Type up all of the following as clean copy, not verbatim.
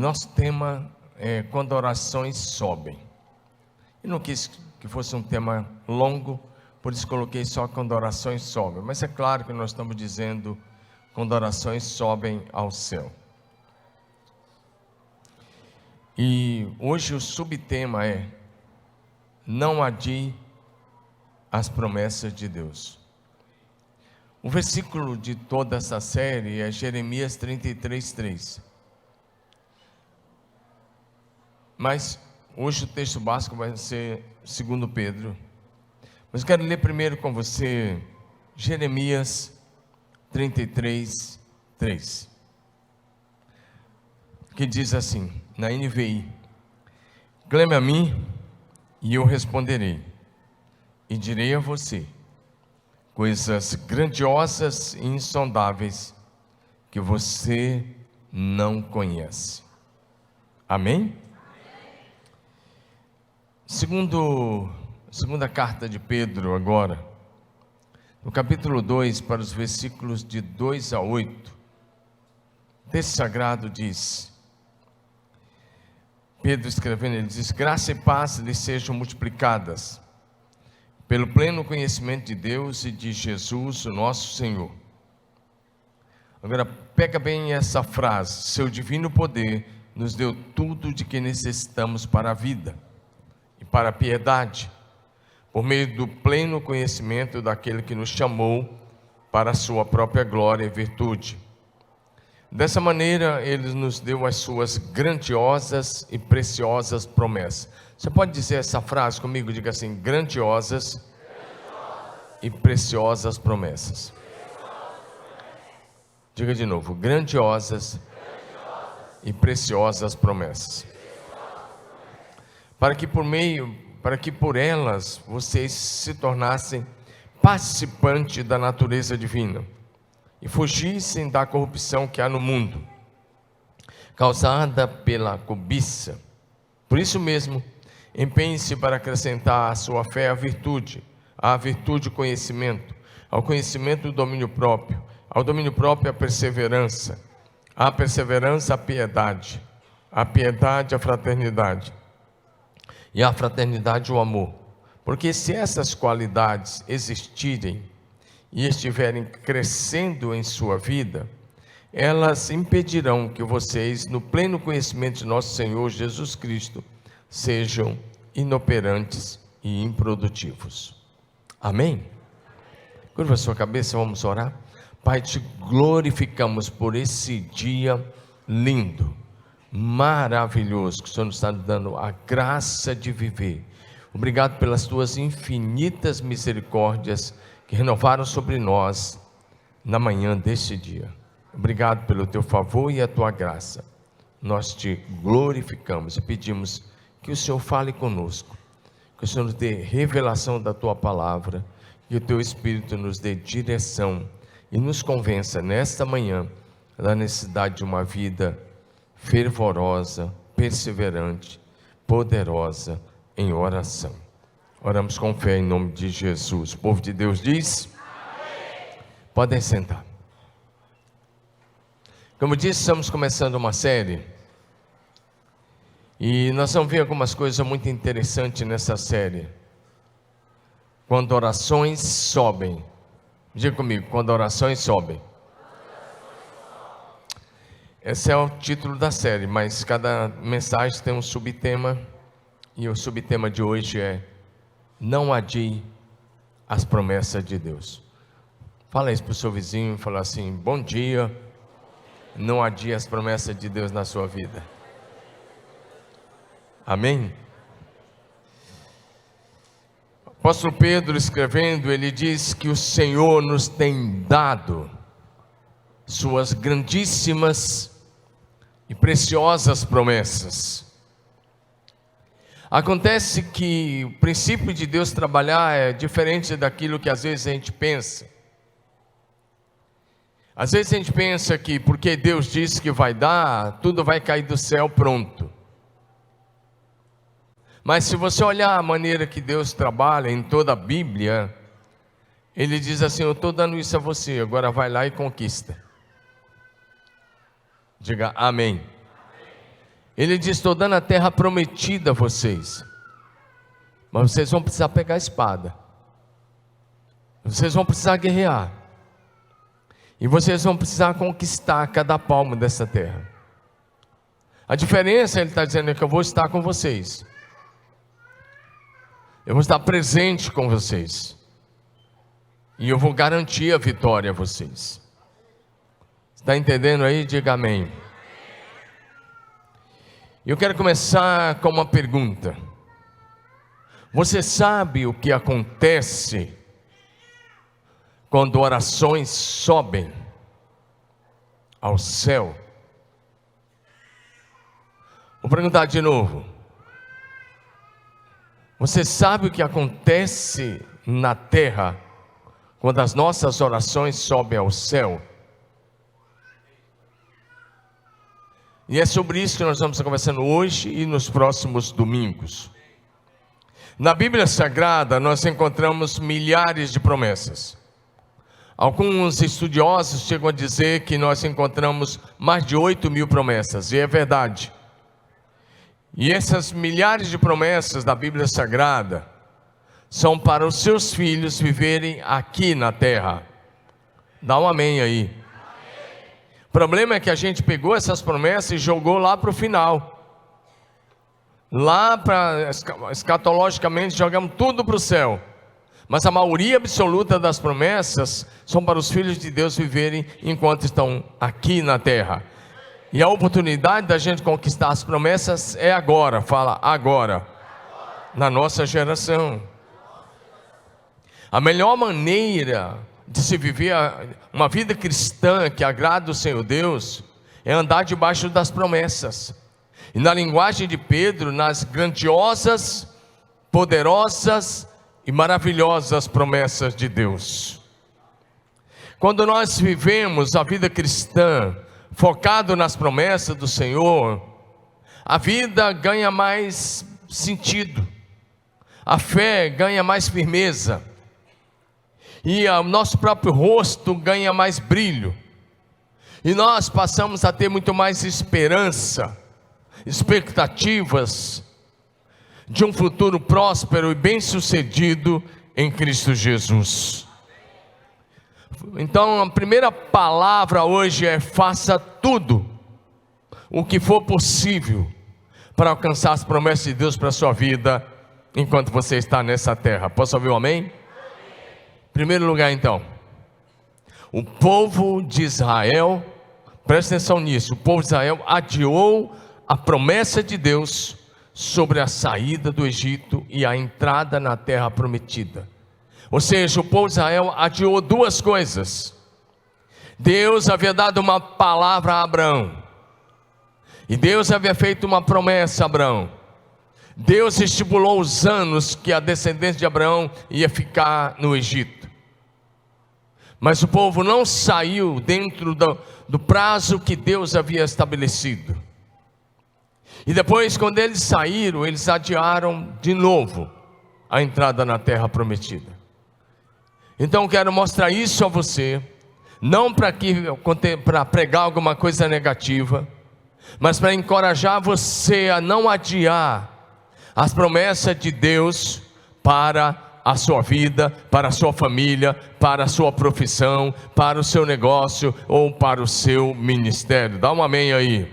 Nosso tema é quando orações sobem. Eu não quis que fosse um tema longo, por isso coloquei só quando orações sobem. Mas é claro que nós estamos dizendo quando orações sobem ao céu. E hoje o subtema é: não adie as promessas de Deus. O versículo de toda essa série é Jeremias 33:3. Mas hoje o texto básico vai ser 2 Pedro. Mas eu quero ler primeiro com você Jeremias 33:3, que diz assim, na NVI: clame a mim e eu responderei, e direi a você coisas grandiosas e insondáveis que você não conhece. Amém? Segunda carta de Pedro agora, no capítulo 2, para os versículos de 2 a 8, o texto sagrado diz, Pedro escrevendo, ele diz: graça e paz lhes sejam multiplicadas, pelo pleno conhecimento de Deus e de Jesus, o nosso Senhor. Agora, pega bem essa frase: seu divino poder nos deu tudo de que necessitamos para a vida e para a piedade, por meio do pleno conhecimento daquele que nos chamou para a sua própria glória e virtude. Dessa maneira, Ele nos deu as suas grandiosas e preciosas promessas. Você pode dizer essa frase comigo? Diga assim: grandiosas e preciosas promessas. Diga de novo: grandiosas e preciosas promessas. Para que por elas vocês se tornassem participantes da natureza divina e fugissem da corrupção que há no mundo, causada pela cobiça. Por isso mesmo, empenhe-se para acrescentar à sua fé a virtude o conhecimento, ao conhecimento o domínio próprio, ao domínio próprio a perseverança, à perseverança a piedade a fraternidade, e à fraternidade o amor. Porque se essas qualidades existirem e estiverem crescendo em sua vida, elas impedirão que vocês, no pleno conhecimento de nosso Senhor Jesus Cristo, sejam inoperantes e improdutivos. Amém? Curva a sua cabeça, vamos orar. Pai, te glorificamos por esse dia lindo, maravilhoso, que o Senhor nos está dando a graça de viver. Obrigado pelas tuas infinitas misericórdias que renovaram sobre nós na manhã deste dia. Obrigado pelo teu favor e a tua graça. Nós te glorificamos e pedimos que o Senhor fale conosco, que o Senhor nos dê revelação da tua palavra, que o teu Espírito nos dê direção e nos convença nesta manhã da necessidade de uma vida fervorosa, perseverante, poderosa em oração. Oramos com fé em nome de Jesus. O povo de Deus diz: amém. Podem sentar. Como disse, estamos começando uma série e nós vamos ver algumas coisas muito interessantes nessa série. Quando orações sobem. Diga comigo: quando orações sobem. Esse é o título da série, mas cada mensagem tem um subtema, e o subtema de hoje é: não adie as promessas de Deus. Fala isso para o seu vizinho, fala assim: bom dia, não adie as promessas de Deus na sua vida. Amém? O apóstolo Pedro escrevendo, ele diz que o Senhor nos tem dado suas grandíssimas e preciosas promessas. Acontece que o princípio de Deus trabalhar é diferente daquilo que às vezes a gente pensa. Às vezes a gente pensa que porque Deus disse que vai dar, tudo vai cair do céu pronto. Mas se você olhar a maneira que Deus trabalha em toda a Bíblia, Ele diz assim: eu estou dando isso a você, agora vai lá e conquista. Diga amém. Ele diz: estou dando a terra prometida a vocês, mas vocês vão precisar pegar a espada, vocês vão precisar guerrear, e vocês vão precisar conquistar cada palmo dessa terra. A diferença, ele está dizendo, é que eu vou estar com vocês, eu vou estar presente com vocês, e eu vou garantir a vitória a vocês. Está entendendo aí? Diga amém. Eu quero começar com uma pergunta. Você sabe o que acontece quando orações sobem ao céu? Vou perguntar de novo. Você sabe o que acontece na terra quando as nossas orações sobem ao céu? E é sobre isso que nós vamos estar conversando hoje e nos próximos domingos. Na Bíblia Sagrada nós encontramos milhares de promessas. Alguns estudiosos chegam a dizer que nós encontramos mais de 8.000 promessas, e é verdade. E essas milhares de promessas da Bíblia Sagrada são para os seus filhos viverem aqui na terra. Dá um amém aí. O problema é que a gente pegou essas promessas e jogou lá para o final. Lá para, escatologicamente, jogamos tudo para o céu. Mas a maioria absoluta das promessas são para os filhos de Deus viverem enquanto estão aqui na terra. E a oportunidade da gente conquistar as promessas é agora. Fala agora. Na nossa geração. A melhor maneira de se viver uma vida cristã que agrada o Senhor Deus é andar debaixo das promessas. E na linguagem de Pedro, nas grandiosas, poderosas e maravilhosas promessas de Deus. Quando nós vivemos a vida cristã focado nas promessas do Senhor, a vida ganha mais sentido, a fé ganha mais firmeza, e o nosso próprio rosto ganha mais brilho, e nós passamos a ter muito mais esperança, expectativas de um futuro próspero e bem-sucedido em Cristo Jesus. Então a primeira palavra hoje é: faça tudo o que for possível para alcançar as promessas de Deus para a sua vida enquanto você está nessa terra. Posso ouvir um amém? Em primeiro lugar, então, o povo de Israel, presta atenção nisso, o povo de Israel adiou a promessa de Deus sobre a saída do Egito e a entrada na terra prometida. Ou seja, o povo de Israel adiou duas coisas. Deus havia dado uma palavra a Abraão, e Deus havia feito uma promessa a Abraão. Deus estipulou os anos que a descendência de Abraão ia ficar no Egito. Mas o povo não saiu dentro do prazo que Deus havia estabelecido. E depois, quando eles saíram, eles adiaram de novo a entrada na terra prometida. Então eu quero mostrar isso a você, não para pregar alguma coisa negativa, mas para encorajar você a não adiar as promessas de Deus para a sua vida, para a sua família, para a sua profissão, para o seu negócio ou para o seu ministério. Dá um amém aí.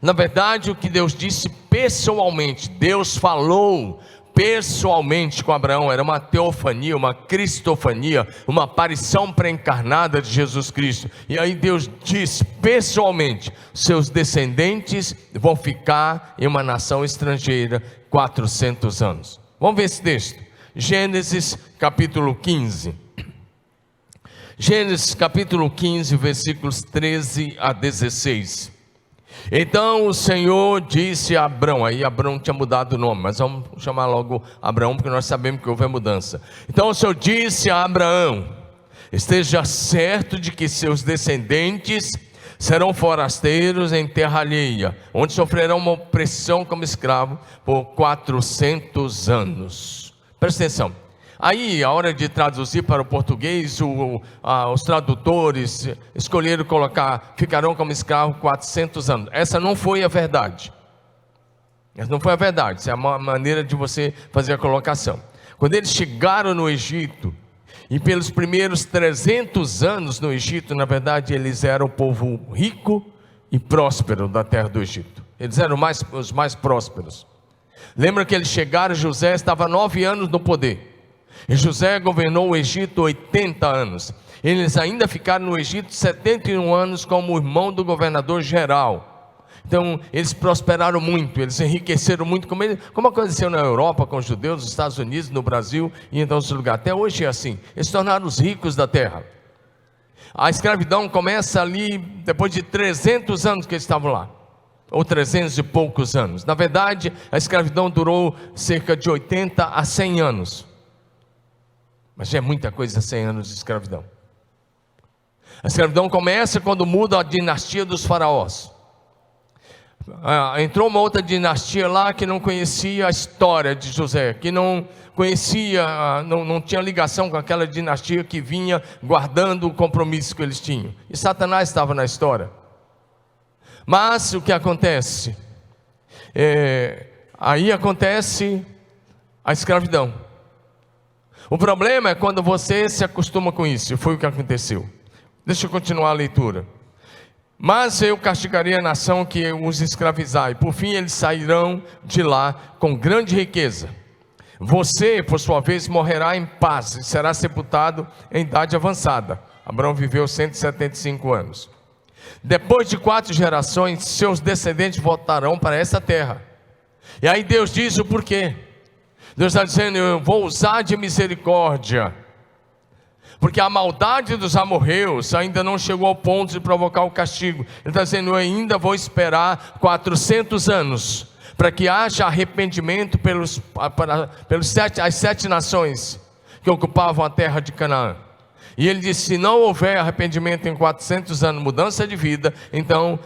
Na verdade, o que Deus disse pessoalmente, Deus falou pessoalmente com Abraão, era uma teofania, uma cristofania, uma aparição pré-encarnada de Jesus Cristo. E aí Deus disse pessoalmente: seus descendentes vão ficar em uma nação estrangeira 400 anos. Vamos ver esse texto, Gênesis capítulo 15. Gênesis capítulo 15, versículos 13 a 16. Então o Senhor disse a Abrão, aí Abrão tinha mudado o nome, mas vamos chamar logo Abraão, porque nós sabemos que houve a mudança. Então o Senhor disse a Abraão: esteja certo de que seus descendentes serão forasteiros em terra alheia, onde sofrerão uma opressão como escravo por 400 anos. Presta atenção, Aí, a hora de traduzir para o português, os tradutores escolheram colocar, ficarão como escravos 400 anos. Essa não foi a verdade. Essa não foi a verdade, essa é a maneira de você fazer a colocação. Quando eles chegaram no Egito, e pelos primeiros 300 anos no Egito, na verdade, eles eram o povo rico e próspero da terra do Egito. Eles eram os mais prósperos. Lembra que eles chegaram, José estava 9 anos no poder. E José governou o Egito 80 anos. Eles ainda ficaram no Egito 71 anos como irmão do governador geral. Então eles prosperaram muito, eles enriqueceram muito, como aconteceu na Europa com os judeus, nos Estados Unidos, no Brasil e em outros lugares. Até hoje é assim, eles se tornaram os ricos da terra. A escravidão começa ali depois de 300 anos que eles estavam lá, ou 300 e poucos anos. Na verdade, a escravidão durou cerca de 80 a 100 anos. Mas já é muita coisa, 100 anos de escravidão. A escravidão começa quando muda a dinastia dos faraós. Entrou uma outra dinastia lá que não conhecia a história de José, que não conhecia, não tinha ligação com aquela dinastia que vinha guardando o compromisso que eles tinham. E Satanás estava na história. Mas o que acontece? Aí acontece a escravidão. O problema é quando você se acostuma com isso, e foi o que aconteceu. Deixa eu continuar a leitura. Mas eu castigarei a nação que os escravizar, e por fim eles sairão de lá com grande riqueza. Você, por sua vez, morrerá em paz e será sepultado em idade avançada. Abraão viveu 175 anos. Depois de 4 gerações, seus descendentes voltarão para essa terra. E aí Deus diz o porquê. Deus está dizendo: eu vou usar de misericórdia, porque a maldade dos amorreus ainda não chegou ao ponto de provocar o castigo. Ele está dizendo: eu ainda vou esperar 400 anos, para que haja arrependimento as 7 nações que ocupavam a terra de Canaã. E ele disse: se não houver arrependimento em 400 anos, mudança de vida, então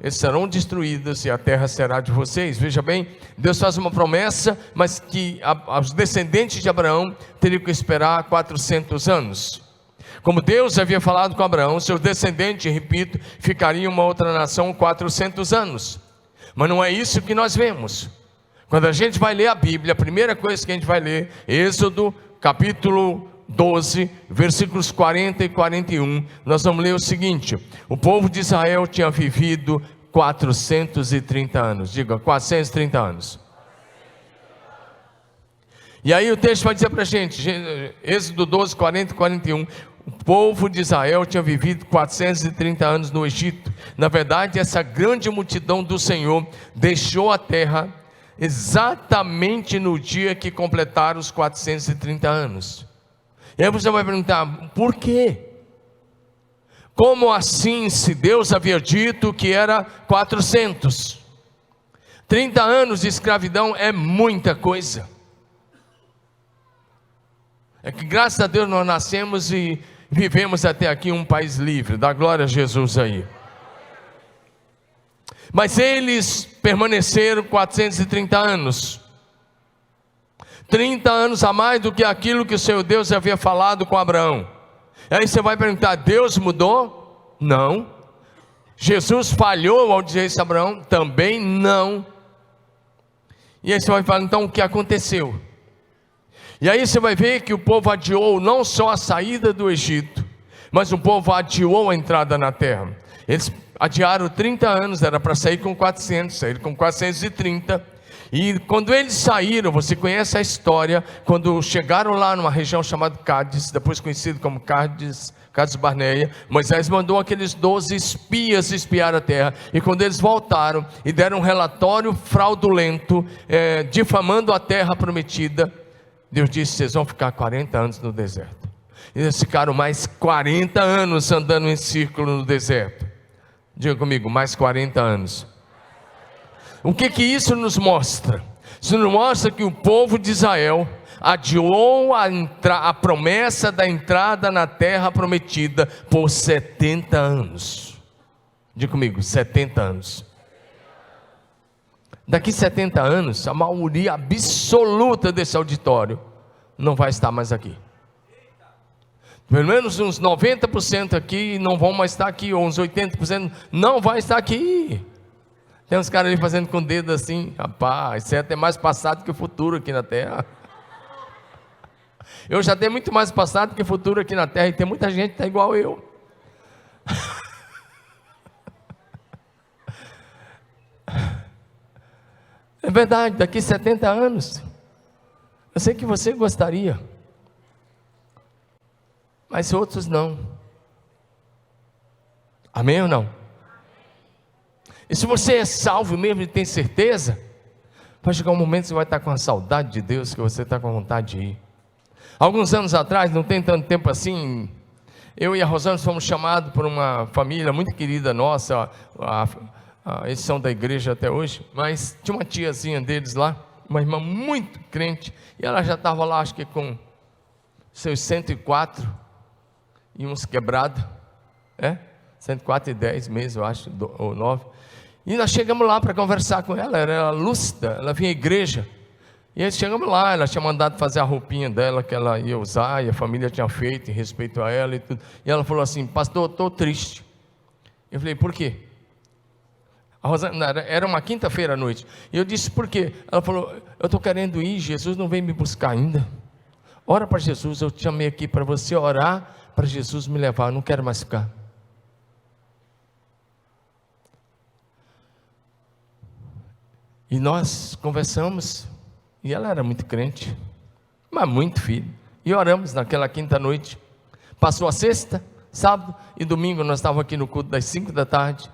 eles serão destruídos e a terra será de vocês. Veja bem, Deus faz uma promessa, mas que os descendentes de Abraão teriam que esperar 400 anos. Como Deus havia falado com Abraão, seus descendentes, repito, ficariam uma outra nação 400 anos. Mas não é isso que nós vemos. Quando a gente vai ler a Bíblia, a primeira coisa que a gente vai ler, Êxodo capítulo 12, versículos 40 e 41, nós vamos ler o seguinte: o povo de Israel tinha vivido 430 anos, diga 430 anos. E aí o texto vai dizer para a gente, Êxodo 12, 40 e 41, o povo de Israel tinha vivido 430 anos no Egito. Na verdade, essa grande multidão do Senhor deixou a terra exatamente no dia que completaram os 430 anos. E aí você vai perguntar: por quê? Como assim, se Deus havia dito que era 400? 30 anos de escravidão é muita coisa. É que graças a Deus nós nascemos e vivemos até aqui um país livre. Dá glória a Jesus aí. Mas eles permaneceram 430 anos. 30 anos a mais do que aquilo que o Senhor Deus havia falado com Abraão. Aí você vai perguntar: Deus mudou? Não. Jesus falhou ao dizer isso a Abraão? Também não. E aí você vai falar: então o que aconteceu? E aí você vai ver que o povo adiou não só a saída do Egito, mas o povo adiou a entrada na terra. Eles adiaram 30 anos, era para sair com 400, saíram com 430. E quando eles saíram, você conhece a história, quando chegaram lá numa região chamada Cádiz, depois conhecido como Cádiz Barneia, Moisés mandou aqueles 12 espias espiar a terra. E quando eles voltaram e deram um relatório fraudulento, difamando a terra prometida, Deus disse: vocês vão ficar 40 anos no deserto. E eles ficaram mais 40 anos andando em círculo no deserto. Diga comigo: mais 40 anos. O que isso nos mostra? Isso nos mostra que o povo de Israel adiou a promessa da entrada na terra prometida por 70 anos. Diga comigo: 70 anos. Daqui 70 anos, a maioria absoluta desse auditório não vai estar mais aqui. Pelo menos uns 90% aqui não vão mais estar aqui, ou uns 80% não vai estar aqui. Tem uns caras ali fazendo com o dedo assim, rapaz, isso é até mais passado que o futuro aqui na terra. Eu já tenho muito mais passado que futuro aqui na terra, e tem muita gente que está igual eu. É verdade, daqui 70 anos, eu sei que você gostaria, mas outros não. Amém ou não? E se você é salvo mesmo e tem certeza, vai chegar um momento que você vai estar com a saudade de Deus, que você está com vontade de ir. Alguns anos atrás, não tem tanto tempo assim, eu e a Rosana fomos chamados por uma família muito querida nossa, eles são da igreja até hoje, mas tinha uma tiazinha deles lá, uma irmã muito crente, e ela já estava lá, acho que com seus 104 e uns quebrados, 104 e 10 meses, eu acho, ou 9, e nós chegamos lá para conversar com ela, era lúcida, ela vinha à igreja, e aí chegamos lá, ela tinha mandado fazer a roupinha dela, que ela ia usar, e a família tinha feito, em respeito a ela e tudo, e ela falou assim: pastor, eu estou triste. Eu falei: por quê? A Rosana, era uma quinta-feira à noite, e eu disse: por quê? Ela falou: eu estou querendo ir, Jesus não veio me buscar ainda. Ora para Jesus, eu te chamei aqui para você orar, para Jesus me levar, eu não quero mais ficar. E nós conversamos, e ela era muito crente, mas muito filho, e oramos naquela quinta noite. Passou a sexta, sábado e domingo, nós estávamos aqui no culto das 5 da tarde,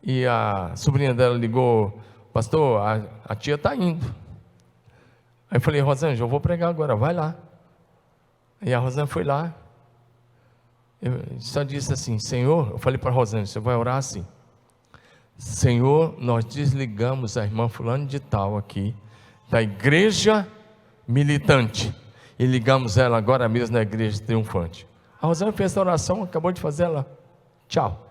e a sobrinha dela ligou: pastor, a tia está indo. Aí eu falei: Rosângela, eu vou pregar agora, vai lá. E a Rosângela foi lá, eu só disse assim: Senhor, eu falei para a Rosângela, você vai orar assim: Senhor, nós desligamos a irmã fulano de tal aqui, da igreja militante, e ligamos ela agora mesmo na igreja triunfante. A Rosângela fez essa oração, acabou de fazer, ela, tchau.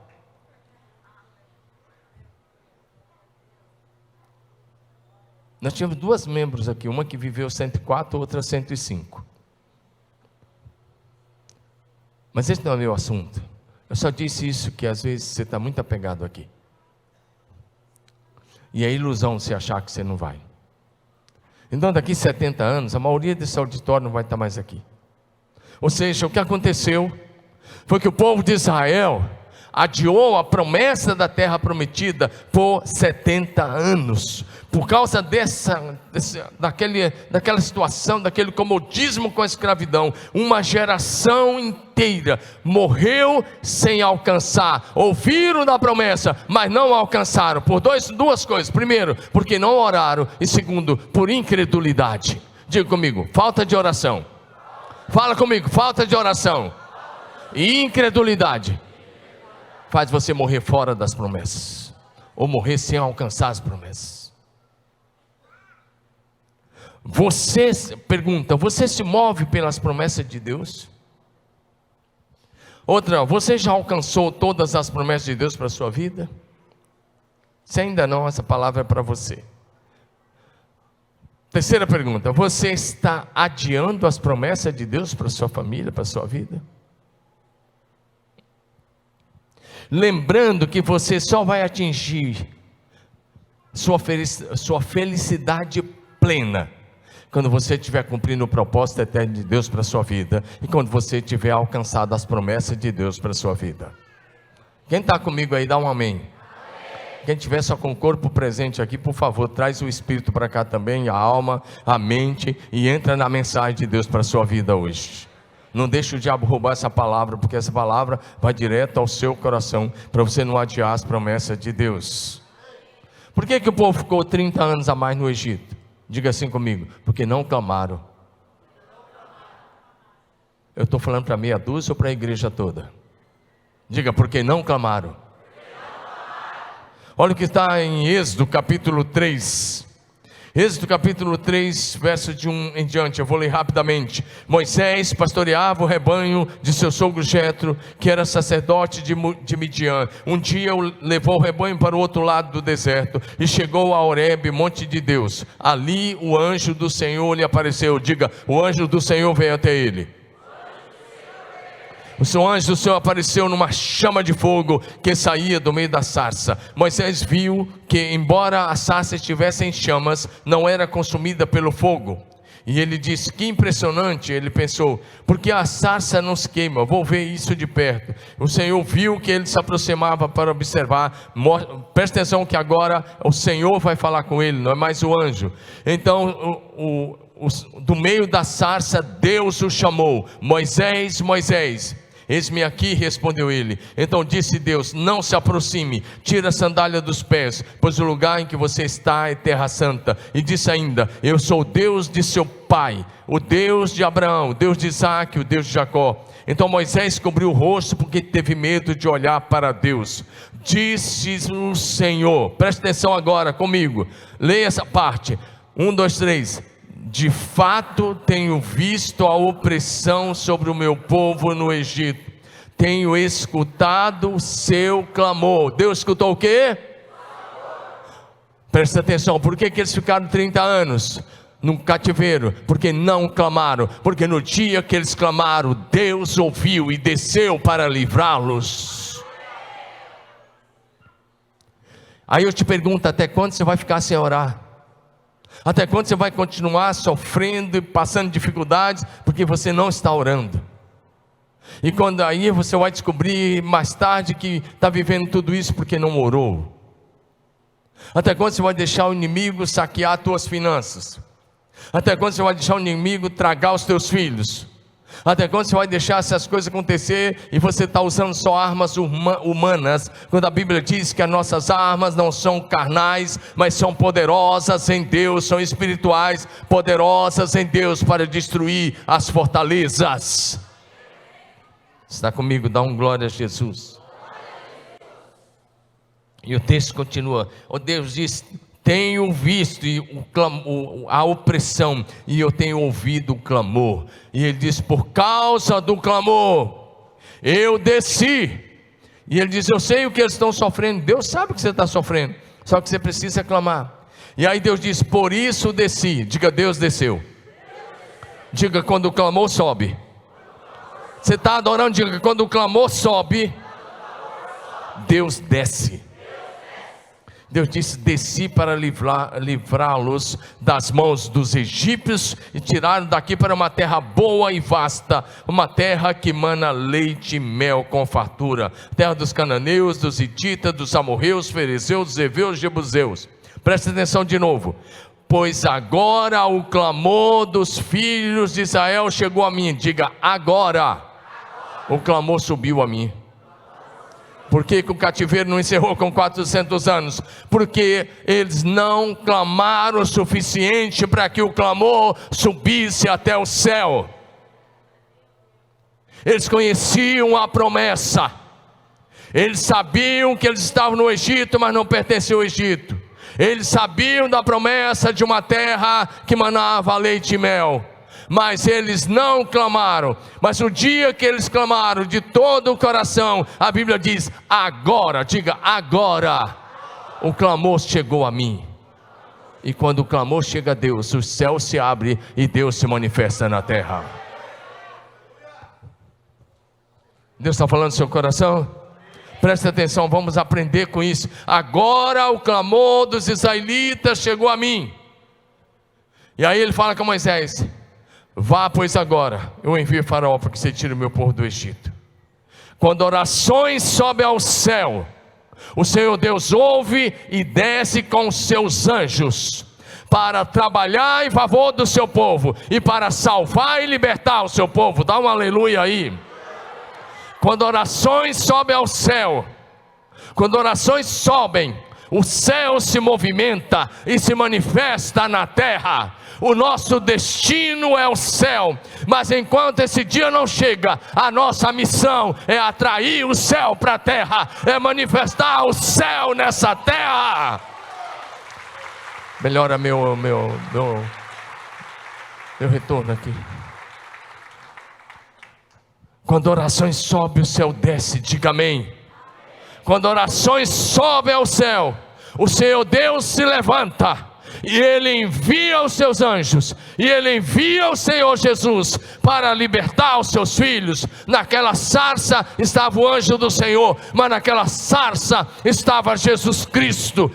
Nós tínhamos 2 membros aqui, uma que viveu 104, outra 105. Mas esse não é meu assunto. Eu só disse isso, que às vezes você está muito apegado aqui. E é ilusão você achar que você não vai. Então daqui 70 anos, a maioria desse auditório não vai estar mais aqui. Ou seja, o que aconteceu foi que o povo de Israel adiou a promessa da terra prometida por 70 anos, por causa daquela situação, daquele comodismo com a escravidão. Uma geração inteira morreu sem alcançar, ouviram da promessa, mas não alcançaram, por duas coisas: primeiro, porque não oraram, e segundo, por incredulidade. Diga comigo: falta de oração. Fala comigo: falta de oração e incredulidade faz você morrer fora das promessas, ou morrer sem alcançar as promessas. Você pergunta: você se move pelas promessas de Deus? Outra: você já alcançou todas as promessas de Deus para a sua vida? Se ainda não, essa palavra é para você. Terceira pergunta: você está adiando as promessas de Deus para a sua família, para a sua vida? Lembrando que você só vai atingir sua felicidade plena quando você estiver cumprindo o propósito eterno de Deus para a sua vida, e quando você tiver alcançado as promessas de Deus para a sua vida. Quem está comigo aí, dá um amém. Quem tiver só com o corpo presente aqui, por favor, traz o espírito para cá também, a alma, a mente, e entra na mensagem de Deus para a sua vida hoje. Não deixe o diabo roubar essa palavra, porque essa palavra vai direto ao seu coração, para você não adiar as promessas de Deus. Por que o povo ficou 30 anos a mais no Egito? Diga assim comigo: porque não clamaram. Eu estou falando para meia dúzia ou para a igreja toda? Diga: porque não clamaram. Olha o que está em Êxodo capítulo 3. Êxodo capítulo 3, verso de 1 em diante, eu vou ler rapidamente. Moisés pastoreava o rebanho de seu sogro Jetro, que era sacerdote de Midian. Um dia levou o rebanho para o outro lado do deserto e chegou a Horebe, monte de Deus. Ali o anjo do Senhor lhe apareceu. Diga, o anjo do Senhor veio até ele. O anjo do Senhor apareceu numa chama de fogo que saía do meio da sarça. Moisés viu que, embora a sarça estivesse em chamas, não era consumida pelo fogo. E ele disse, que impressionante. Ele pensou, porque a sarça não se queima? Vou ver isso de perto. O Senhor viu que ele se aproximava para observar. Presta atenção que agora o Senhor vai falar com ele, não é mais o anjo. Então do meio da sarça Deus o chamou, Moisés, Moisés. Eis-me aqui, respondeu ele. Então disse Deus, não se aproxime, tira a sandália dos pés, pois o lugar em que você está é terra santa. E disse ainda, eu sou o Deus de seu pai, o Deus de Abraão, o Deus de Isaque, o Deus de Jacó. Então Moisés cobriu o rosto porque teve medo de olhar para Deus. Disse o Senhor, presta atenção agora comigo, leia essa parte, 1, 2, 3. De fato tenho visto a opressão sobre o meu povo no Egito, tenho escutado o seu clamor. Deus escutou o quê? Presta atenção, por que eles ficaram 30 anos no cativeiro? Porque não clamaram, porque no dia que eles clamaram, Deus ouviu e desceu para livrá-los. Aí eu te pergunto, até quando você vai ficar sem orar? Até quando você vai continuar sofrendo e passando dificuldades porque você não está orando? E quando aí você vai descobrir mais tarde que está vivendo tudo isso porque não orou? Até quando você vai deixar o inimigo saquear as tuas finanças? Até quando você vai deixar o inimigo tragar os teus filhos? Até quando você vai deixar essas coisas acontecer e você está usando só armas humanas, quando a Bíblia diz que as nossas armas não são carnais, mas são poderosas em Deus, são espirituais, poderosas em Deus para destruir as fortalezas? Está comigo? Dá um glória a Jesus. E o texto continua, Deus diz, tenho visto a opressão e eu tenho ouvido o clamor. E ele diz, por causa do clamor eu desci. E ele diz, eu sei o que eles estão sofrendo. Deus sabe o que você está sofrendo, só que você precisa clamar. E aí Deus diz, por isso desci. Diga, Deus desceu. Diga, quando o clamor sobe. Você está adorando, diga, quando o clamor sobe, Deus desce. Deus disse, desci para livrá-los das mãos dos egípcios e tiraram daqui para uma terra boa e vasta, uma terra que mana leite e mel com fartura, terra dos cananeus, dos hititas, dos amorreus, ferezeus, dos heveus, jebuseus. Presta atenção de novo. Pois agora o clamor dos filhos de Israel chegou a mim. Diga, agora o clamor subiu a mim. Por que o cativeiro não encerrou com 400 anos? Porque eles não clamaram o suficiente para que o clamor subisse até o céu. Eles conheciam a promessa, eles sabiam que eles estavam no Egito, mas não pertenciam ao Egito. Eles sabiam da promessa de uma terra que manava leite e mel, mas eles não clamaram. Mas o dia que eles clamaram de todo o coração, a Bíblia diz, agora, diga, agora o clamor chegou a mim. E quando o clamor chega a Deus, o céu se abre e Deus se manifesta na terra. Deus está falando no seu coração? Presta atenção, vamos aprender com isso. Agora o clamor dos israelitas chegou a mim. E aí ele fala com Moisés, vá pois agora, eu envio Faraó para que você tire o meu povo do Egito. Quando orações sobem ao céu, o Senhor Deus ouve e desce com os seus anjos, para trabalhar em favor do seu povo, e para salvar e libertar o seu povo. Dá um aleluia aí. Quando orações sobem ao céu, quando orações sobem, o céu se movimenta e se manifesta na terra. O nosso destino é o céu, mas enquanto esse dia não chega, a nossa missão é atrair o céu para a terra, é manifestar o céu nessa terra. Melhora meu retorno aqui. Quando orações sobem, o céu desce. Diga amém. Quando orações sobem ao céu, o Senhor Deus se levanta e Ele envia os seus anjos, e Ele envia o Senhor Jesus para libertar os seus filhos. Naquela sarça estava o anjo do Senhor, mas naquela sarça estava Jesus Cristo.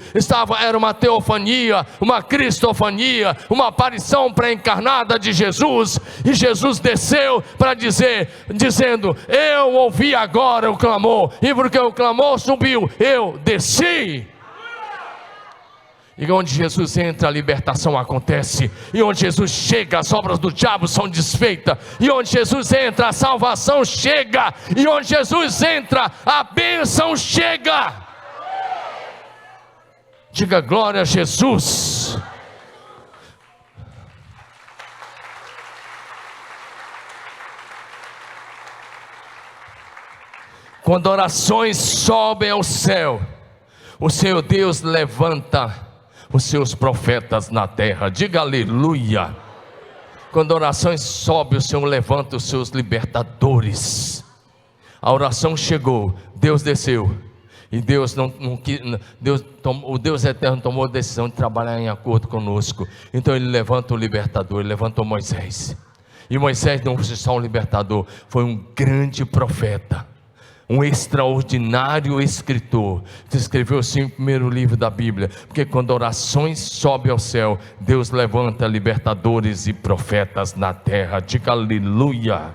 Era uma teofania, uma cristofania, uma aparição pré-encarnada de Jesus. E Jesus desceu para dizendo: eu ouvi agora o clamor, e porque o clamor subiu, eu desci. E onde Jesus entra, a libertação acontece. E onde Jesus chega, as obras do diabo são desfeitas. E onde Jesus entra, a salvação chega. E onde Jesus entra, a bênção chega. Diga glória a Jesus. Quando orações sobem ao céu, o Senhor Deus levanta os seus profetas na terra. Diga aleluia. Quando orações sobem, o Senhor levanta os seus libertadores. A oração chegou, Deus desceu, e o Deus eterno tomou a decisão de trabalhar em acordo conosco. Então Ele levanta o libertador, Ele levantou Moisés. E Moisés não foi só um libertador, foi um grande profeta, um extraordinário escritor. Escreveu assim o primeiro livro da Bíblia, porque quando orações sobem ao céu, Deus levanta libertadores e profetas na terra. Diga aleluia.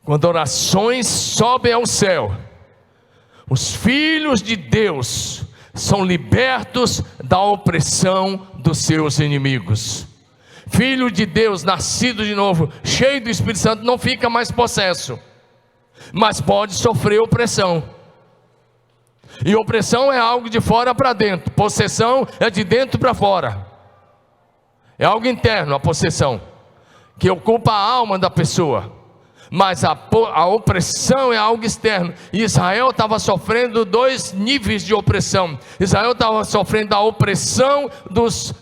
Quando orações sobem ao céu, os filhos de Deus são libertos da opressão dos seus inimigos. Filho de Deus, nascido de novo, cheio do Espírito Santo, não fica mais possesso, mas pode sofrer opressão. E opressão é algo de fora para dentro, possessão é de dentro para fora. É algo interno, a possessão, que ocupa a alma da pessoa. Mas a opressão é algo externo. E Israel estava sofrendo 2 níveis de opressão. Israel estava sofrendo a opressão dos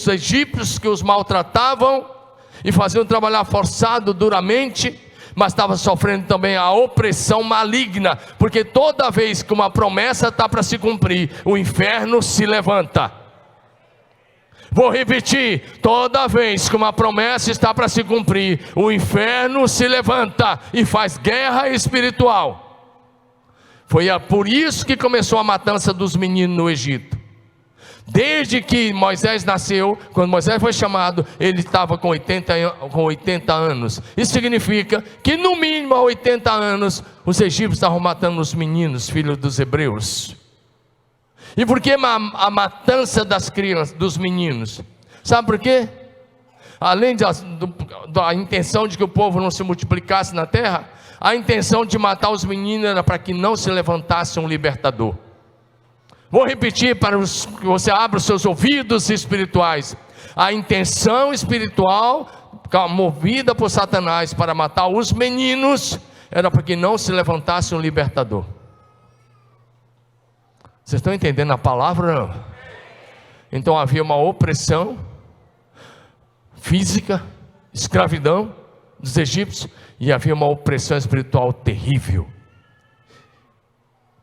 egípcios, que os maltratavam e faziam trabalhar forçado, duramente. Mas estava sofrendo também a opressão maligna, porque toda vez que uma promessa está para se cumprir, o inferno se levanta. Vou repetir: toda vez que uma promessa está para se cumprir, o inferno se levanta e faz guerra espiritual. Foi por isso que começou a matança dos meninos no Egito. Desde que Moisés nasceu, quando Moisés foi chamado, ele estava com 80 anos. Isso significa que no mínimo há 80 anos os egípcios estavam matando os meninos, filhos dos hebreus. E por que a matança das crianças, dos meninos? Sabe por quê? Além da intenção de que o povo não se multiplicasse na terra, a intenção de matar os meninos era para que não se levantasse um libertador. Vou repetir para que você abra os seus ouvidos espirituais. A intenção espiritual movida por Satanás para matar os meninos era para que não se levantasse um libertador. Vocês estão entendendo a palavra ou não? Então havia uma opressão física, escravidão dos egípcios, e havia uma opressão espiritual terrível.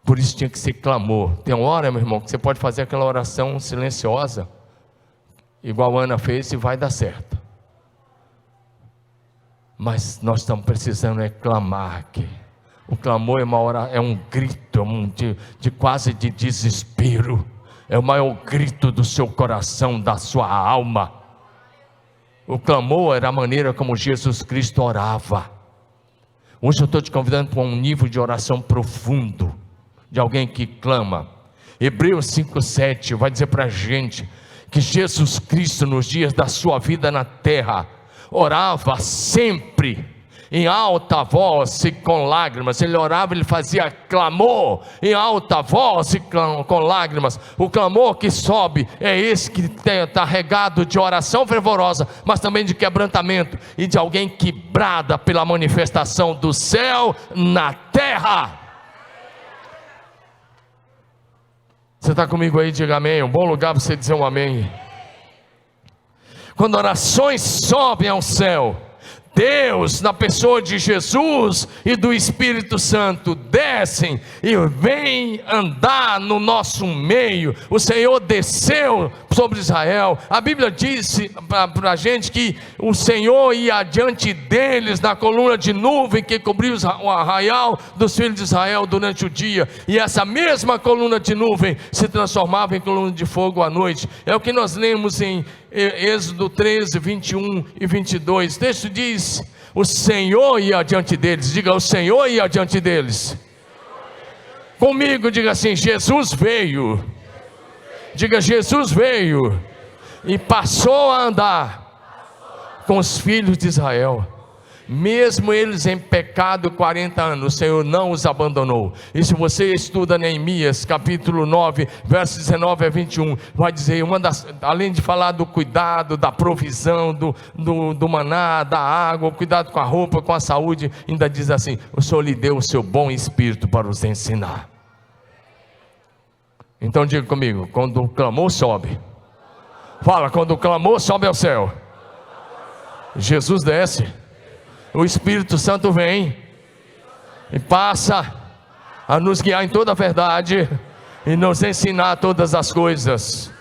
Por isso tinha que ser clamor. Tem uma hora, meu irmão, que você pode fazer aquela oração silenciosa, igual a Ana fez, e vai dar certo. Mas nós estamos precisando clamar aqui. O clamor é um grito, quase de desespero. É o maior grito do seu coração, da sua alma. O clamor era a maneira como Jesus Cristo orava. Hoje eu estou te convidando para um nível de oração profundo, de alguém que clama. Hebreus 5:7 vai dizer para a gente que Jesus Cristo, nos dias da sua vida na terra, orava sempre em alta voz e com lágrimas. Ele orava, ele fazia clamor em alta voz e com lágrimas. O clamor que sobe é esse que está regado de oração fervorosa, mas também de quebrantamento e de alguém que brada pela manifestação do céu na terra. Você está comigo aí? Diga amém. Um bom lugar para você dizer um amém. Quando orações sobem ao céu, Deus, na pessoa de Jesus e do Espírito Santo, descem e vêm andar no nosso meio. O Senhor desceu sobre Israel. A Bíblia disse para a gente que o Senhor ia adiante deles na coluna de nuvem que cobriu o arraial dos filhos de Israel durante o dia, e essa mesma coluna de nuvem se transformava em coluna de fogo à noite. É o que nós lemos em Êxodo 13, 21 e 22. O texto diz: o Senhor ia adiante deles. Diga: o Senhor ia adiante deles. Comigo, diga assim: Jesus veio. Diga: Jesus veio e passou a andar com os filhos de Israel. Mesmo eles em pecado 40 anos, o Senhor não os abandonou. E se você estuda Neemias capítulo 9, versos 19 a 21, vai dizer, além de falar do cuidado, da provisão, do maná, da água, o cuidado com a roupa, com a saúde, ainda diz assim: o Senhor lhe deu o seu bom espírito para os ensinar. Então diga comigo: quando o clamor sobe, fala, quando o clamor sobe ao céu, Jesus desce, o Espírito Santo vem e passa a nos guiar em toda a verdade e nos ensinar todas as coisas.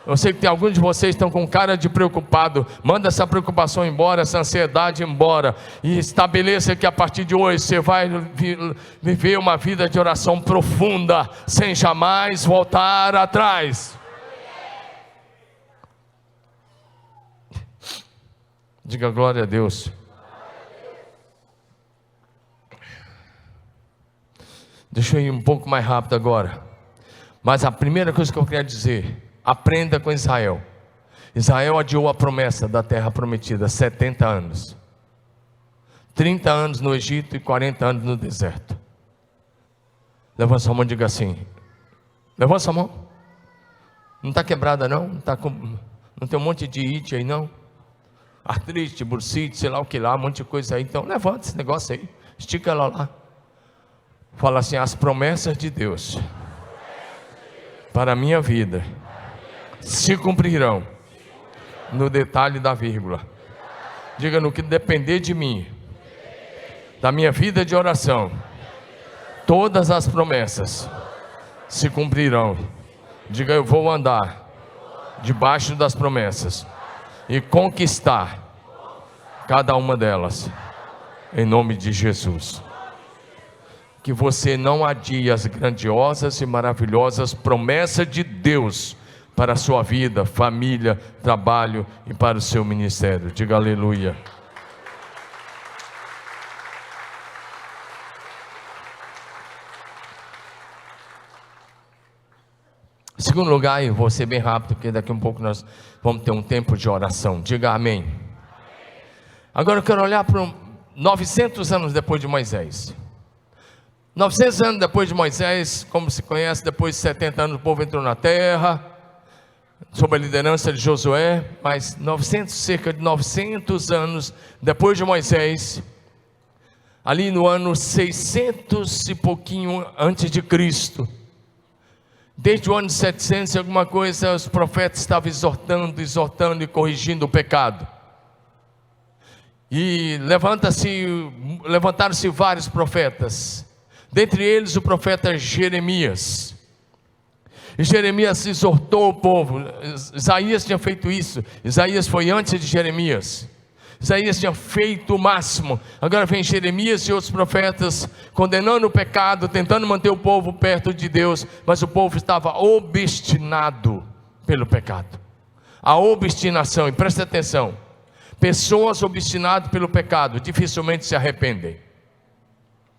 Eu sei que tem alguns de vocês que estão com cara de preocupado. Manda essa preocupação embora, essa ansiedade embora, e estabeleça que a partir de hoje você vai viver uma vida de oração profunda, sem jamais voltar atrás. Diga glória a Deus. Deixa eu ir um pouco mais rápido agora. Mas a primeira coisa que eu quero dizer: aprenda com Israel. Israel adiou a promessa da terra prometida 70 anos. 30 anos no Egito e 40 anos no deserto. Levanta sua mão e diga assim. Levanta sua mão. Não está quebrada não? Não tem um monte de it aí não? Artrite, bursite, sei lá o que lá, um monte de coisa aí. Então levanta esse negócio aí, estica ela lá. Fala assim: as promessas de Deus para a minha vida se cumprirão no detalhe da vírgula. Diga: no que depender de mim, da minha vida de oração, todas as promessas se cumprirão. Diga: eu vou andar debaixo das promessas e conquistar cada uma delas, em nome de Jesus. Que você não adie as grandiosas e maravilhosas promessas de Deus para a sua vida, família, trabalho e para o seu ministério. Diga aleluia. Em segundo lugar, e vou ser bem rápido, porque daqui a um pouco nós vamos ter um tempo de oração. Diga amém. Agora eu quero olhar para 900 anos depois de Moisés. 900 anos depois de Moisés, como se conhece, depois de 70 anos o povo entrou na terra, sob a liderança de Josué. Mas cerca de 900 anos depois de Moisés, ali no ano 600 e pouquinho antes de Cristo, desde o ano 700 e alguma coisa, os profetas estavam exortando e corrigindo o pecado. E levantaram-se vários profetas, dentre eles o profeta Jeremias. E Jeremias exortou o povo. Isaías tinha feito isso. Isaías foi antes de Jeremias. Isaías tinha feito o máximo. Agora vem Jeremias e outros profetas condenando o pecado, tentando manter o povo perto de Deus, mas o povo estava obstinado pelo pecado. A obstinação, e preste atenção, pessoas obstinadas pelo pecado dificilmente se arrependem.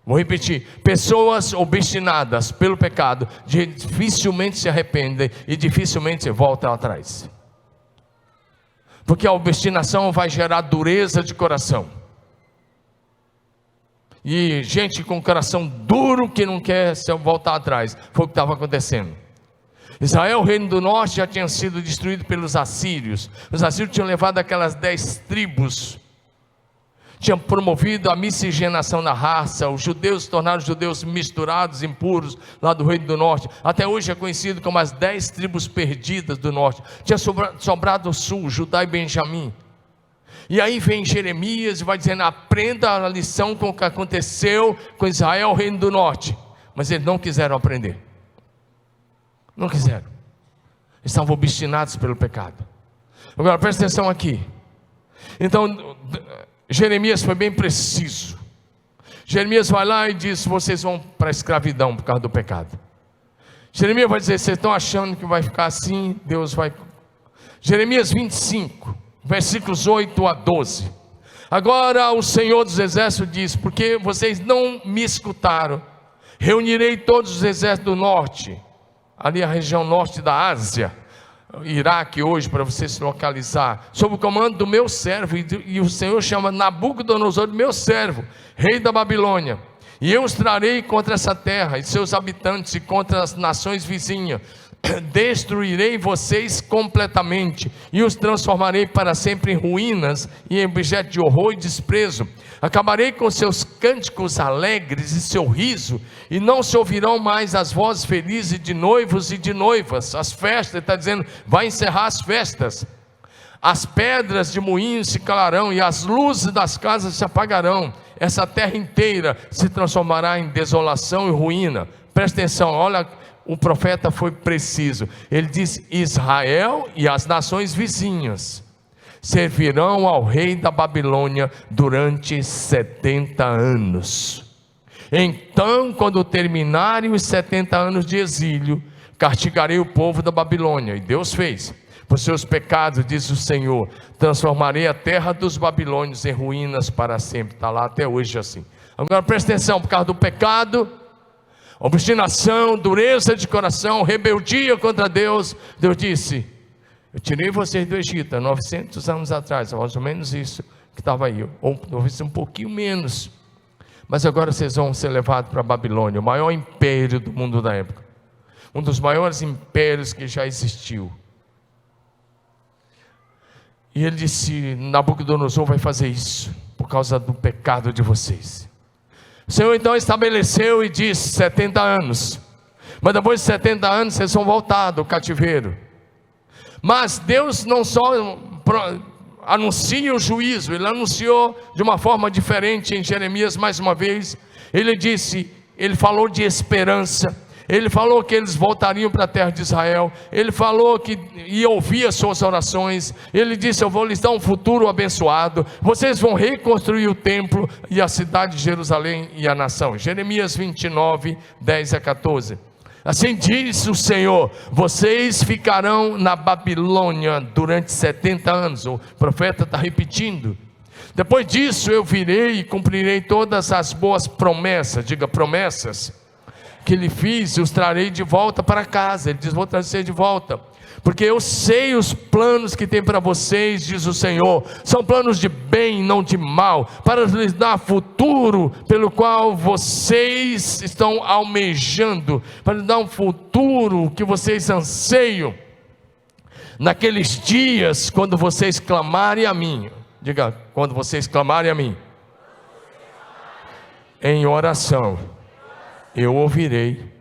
Vou repetir: pessoas obstinadas pelo pecado dificilmente se arrependem e dificilmente se voltam atrás. Porque a obstinação vai gerar dureza de coração. E gente com coração duro que não quer se voltar atrás. Foi o que estava acontecendo. Israel, o reino do norte, já tinha sido destruído pelos assírios. Os assírios tinham levado aquelas 10 tribos tinha promovido a miscigenação da raça. Os judeus se tornaram judeus misturados, impuros, lá do Reino do Norte. Até hoje é conhecido como as 10 tribos perdidas do Norte. Tinha sobrado o Sul, Judá e Benjamim. E aí vem Jeremias e vai dizendo: aprenda a lição com o que aconteceu com Israel, o Reino do Norte. Mas eles não quiseram aprender. Não quiseram. Estavam obstinados pelo pecado. Agora presta atenção aqui. Então Jeremias foi bem preciso. Jeremias vai lá e diz: vocês vão para a escravidão por causa do pecado. Jeremias vai dizer: vocês estão achando que vai ficar assim? Deus vai... Jeremias 25, versículos 8 a 12. Agora o Senhor dos Exércitos diz: porque vocês não me escutaram, reunirei todos os exércitos do norte, ali a região norte da Ásia, Iraque hoje, para você se localizar, sob o comando do meu servo, e o Senhor chama Nabucodonosor de meu servo, rei da Babilônia. E eu os trarei contra essa terra e seus habitantes, e contra as nações vizinhas. Destruirei vocês completamente, e os transformarei para sempre em ruínas e em objeto de horror e desprezo. Acabarei com seus cânticos alegres e seu riso, e não se ouvirão mais as vozes felizes de noivos e de noivas. As festas, ele está dizendo, vai encerrar as festas. As pedras de moinhos se calarão, e as luzes das casas se apagarão. Essa terra inteira se transformará em desolação e ruína. Presta atenção, olha, o profeta foi preciso. Ele diz: Israel e as nações vizinhas servirão ao rei da Babilônia durante 70 anos. Então, quando terminarem os 70 anos de exílio, castigarei o povo da Babilônia. E Deus fez. Por seus pecados, diz o Senhor, transformarei a terra dos babilônios em ruínas para sempre. Está lá até hoje assim. Agora presta atenção, por causa do pecado, obstinação, dureza de coração, rebeldia contra Deus, Deus disse: eu tirei vocês do Egito há 900 anos atrás, mais ou menos isso que estava aí, ou talvez um pouquinho menos, mas agora vocês vão ser levados para a Babilônia, o maior império do mundo da época, um dos maiores impérios que já existiu. E ele disse: Nabucodonosor vai fazer isso por causa do pecado de vocês. O Senhor então estabeleceu e disse: 70 anos, mas depois de 70 anos vocês vão voltar do cativeiro. Mas Deus não só anuncia o juízo, Ele anunciou de uma forma diferente em Jeremias mais uma vez. Ele disse, Ele falou de esperança, Ele falou que eles voltariam para a terra de Israel, Ele falou que ia ouvir as suas orações, Ele disse: eu vou lhes dar um futuro abençoado, vocês vão reconstruir o templo e a cidade de Jerusalém e a nação. Jeremias 29, 10 a 14. Assim diz o Senhor: vocês ficarão na Babilônia durante 70 anos. O profeta está repetindo. Depois disso eu virei e cumprirei todas as boas promessas, diga promessas, que lhe fiz, e os trarei de volta para casa. Ele diz: vou trazer de volta, porque eu sei os planos que tem para vocês, diz o Senhor, são planos de bem, não de mal, para lhes dar futuro, pelo qual vocês estão almejando, para lhes dar um futuro que vocês anseiam, naqueles dias, quando vocês clamarem a mim. Diga: quando vocês clamarem a mim em oração, eu ouvirei.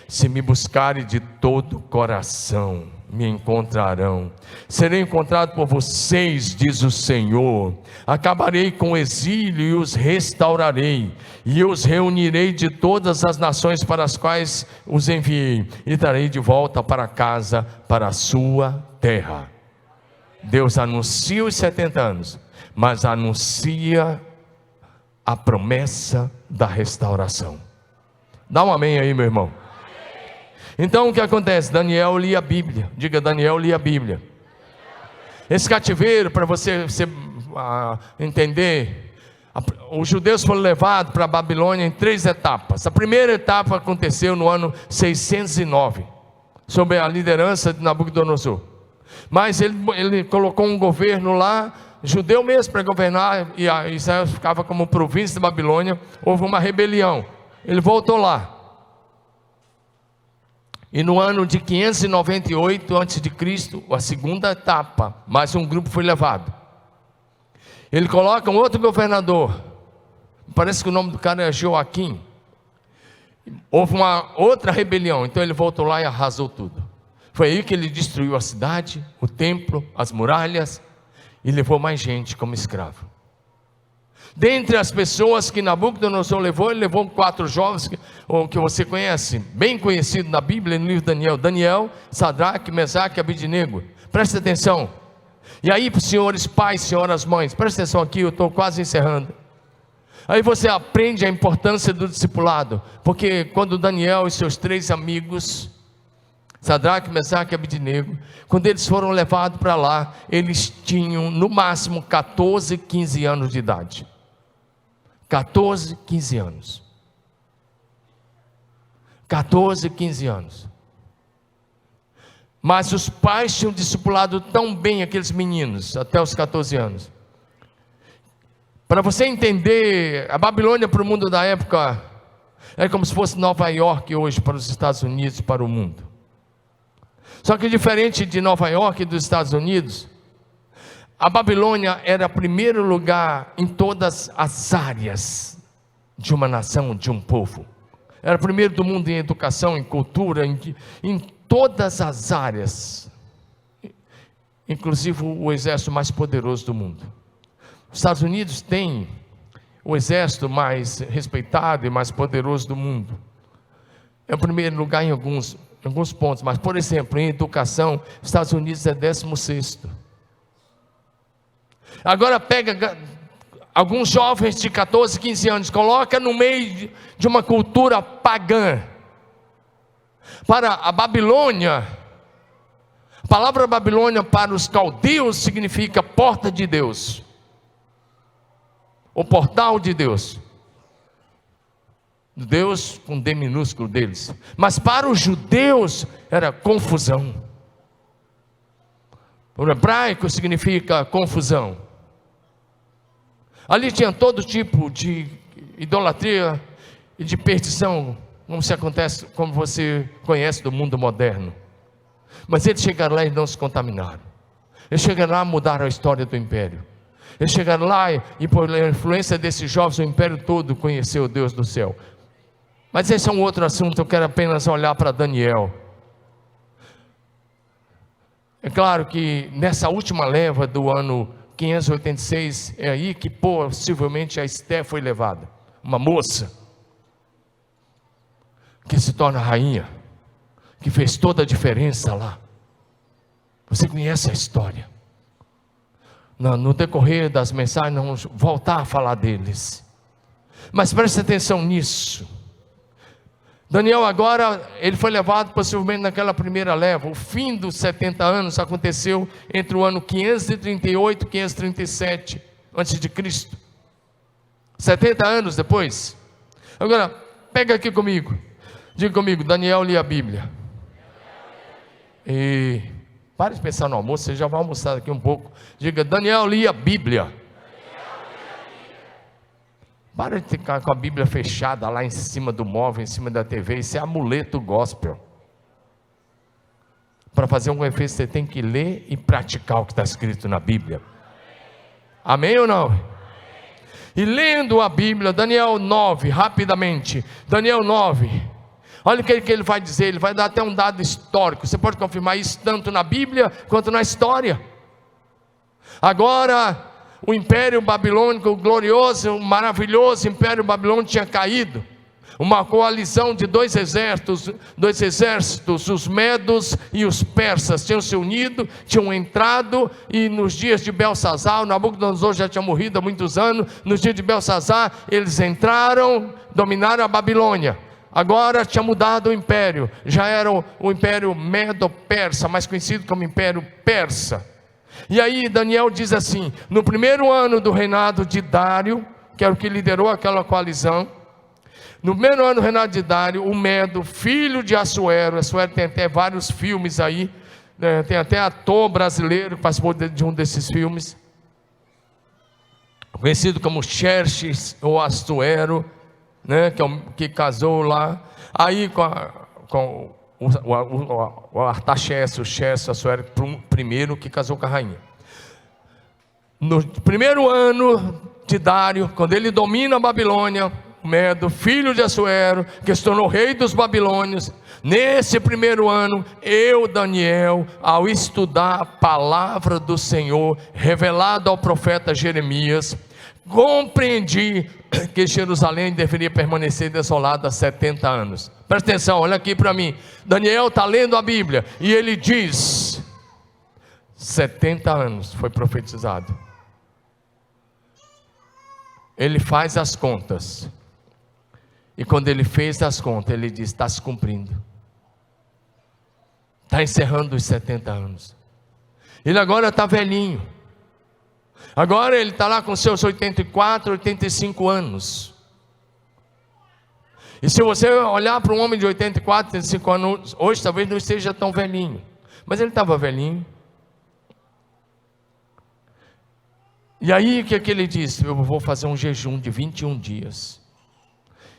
Se me buscarem de todo o coração, me encontrarão. Serei encontrado por vocês, diz o Senhor. Acabarei com o exílio e os restaurarei, e os reunirei de todas as nações para as quais os enviei, e darei de volta para casa, para a sua terra. Deus anuncia os 70 anos, mas anuncia a promessa da restauração. Dá um amém aí, meu irmão. Então o que acontece? Daniel lia a Bíblia. Diga: Daniel lia a Bíblia. Esse cativeiro, para você entender, os judeus foram levados para a Babilônia em 3 etapas. A primeira etapa aconteceu no ano 609, sob a liderança de Nabucodonosor. Mas ele colocou um governo lá, judeu mesmo, para governar, e a Israel ficava como província da Babilônia. Houve uma rebelião, ele voltou lá. E no ano de 598 a.C., a segunda etapa, mais um grupo foi levado. Ele coloca um outro governador, parece que o nome do cara é Joaquim. Houve uma outra rebelião, então ele voltou lá e arrasou tudo. Foi aí que ele destruiu a cidade, o templo, as muralhas, e levou mais gente como escravo. Dentre as pessoas que Nabucodonosor levou, ele levou 4 jovens que você conhece, bem conhecido na Bíblia, no livro de Daniel. Daniel, Sadraque, Mesaque e Abednego. Presta atenção. E aí, senhores pais, senhoras mães, presta atenção aqui, eu estou quase encerrando. Aí você aprende a importância do discipulado, porque quando Daniel e seus 3 amigos, Sadraque, Mesaque e Abednego, quando eles foram levados para lá, eles tinham no máximo 14, 15 anos de idade. 14, 15 anos. 14, 15 anos. Mas os pais tinham discipulado tão bem aqueles meninos, até os 14 anos. Para você entender, a Babilônia para o mundo da época, era como se fosse Nova York hoje para os Estados Unidos e para o mundo. Só que diferente de Nova York e dos Estados Unidos, a Babilônia era o primeiro lugar em todas as áreas de uma nação, de um povo. Era o primeiro do mundo em educação, em cultura, em todas as áreas. Inclusive o exército mais poderoso do mundo. Os Estados Unidos tem o exército mais respeitado e mais poderoso do mundo. É o primeiro lugar em alguns pontos, mas por exemplo, em educação, os Estados Unidos é 16º. Agora pega alguns jovens de 14, 15 anos, coloca no meio de uma cultura pagã. Para a Babilônia, a palavra Babilônia para os caldeus significa porta de Deus, o portal de Deus. Deus com D minúsculo deles. Mas para os judeus era confusão. O hebraico significa confusão. Ali tinha todo tipo de idolatria e de perdição, como você conhece do mundo moderno. Mas eles chegaram lá e não se contaminaram. Eles chegaram lá e mudaram a história do império. Eles chegaram lá e por influência desses jovens, o império todo conheceu o Deus do céu. Mas esse é um outro assunto, eu quero apenas olhar para Daniel. É claro que nessa última leva do ano 586, é aí que possivelmente a Esté foi levada. Uma moça que se torna rainha, que fez toda a diferença lá. Você conhece a história. No decorrer das mensagens, nós vamos voltar a falar deles. Mas preste atenção nisso. Daniel agora, ele foi levado possivelmente naquela primeira leva. O fim dos 70 anos aconteceu entre o ano 538 e 537 antes de Cristo. 70 anos depois. Agora, pega aqui comigo. Diga comigo, Daniel lia a Bíblia. E pare de pensar no almoço, você já vai almoçar daqui um pouco. Diga, Daniel lia a Bíblia. Para de ficar com a Bíblia fechada lá em cima do móvel, em cima da TV. Isso é amuleto gospel. Para fazer um efeito, você tem que ler e praticar o que está escrito na Bíblia. Amém ou não? E lendo a Bíblia, Daniel 9, rapidamente. Daniel 9. Olha o que ele vai dizer. Ele vai dar até um dado histórico. Você pode confirmar isso tanto na Bíblia quanto na história. Agora, o Império Babilônico, o glorioso, o maravilhoso Império Babilônico tinha caído. Uma coalizão de dois exércitos, os medos e os persas tinham se unido, tinham entrado, e nos dias de Belsazar, o Nabucodonosor já tinha morrido há muitos anos, nos dias de Belsazar, eles entraram, dominaram a Babilônia. Agora tinha mudado o império, já era o Império Medo-Persa, mais conhecido como Império Persa. E aí Daniel diz assim: no primeiro ano do reinado de Dário, que era o que liderou aquela coalizão, no primeiro ano do reinado de Dário, o Medo, filho de Assuero tem até vários filmes aí, né? Tem até ator brasileiro que participou de um desses filmes, conhecido como Xerxes ou Assuero, né? Que casou lá, aí com o Artaxerxes, o Xerxes, Assuero primeiro, que casou com a rainha. no primeiro ano de Dário, quando ele domina a Babilônia, Medo, filho de Assuero, que se tornou rei dos babilônios, nesse primeiro ano, eu, Daniel, ao estudar a palavra do Senhor, revelada ao profeta Jeremias, compreendi que Jerusalém deveria permanecer desolada há 70 anos. Presta atenção, olha aqui para mim. Daniel está lendo a Bíblia, e ele diz, 70 anos foi profetizado. Ele faz as contas, e quando ele fez as contas, ele diz, está se cumprindo, está encerrando os 70 anos. Ele agora está velhinho, agora ele está lá com seus 84, 85 anos, e se você olhar para um homem de 84, 85 anos, hoje talvez não esteja tão velhinho, mas ele estava velhinho. E aí o que ele disse? Eu vou fazer um jejum de 21 dias.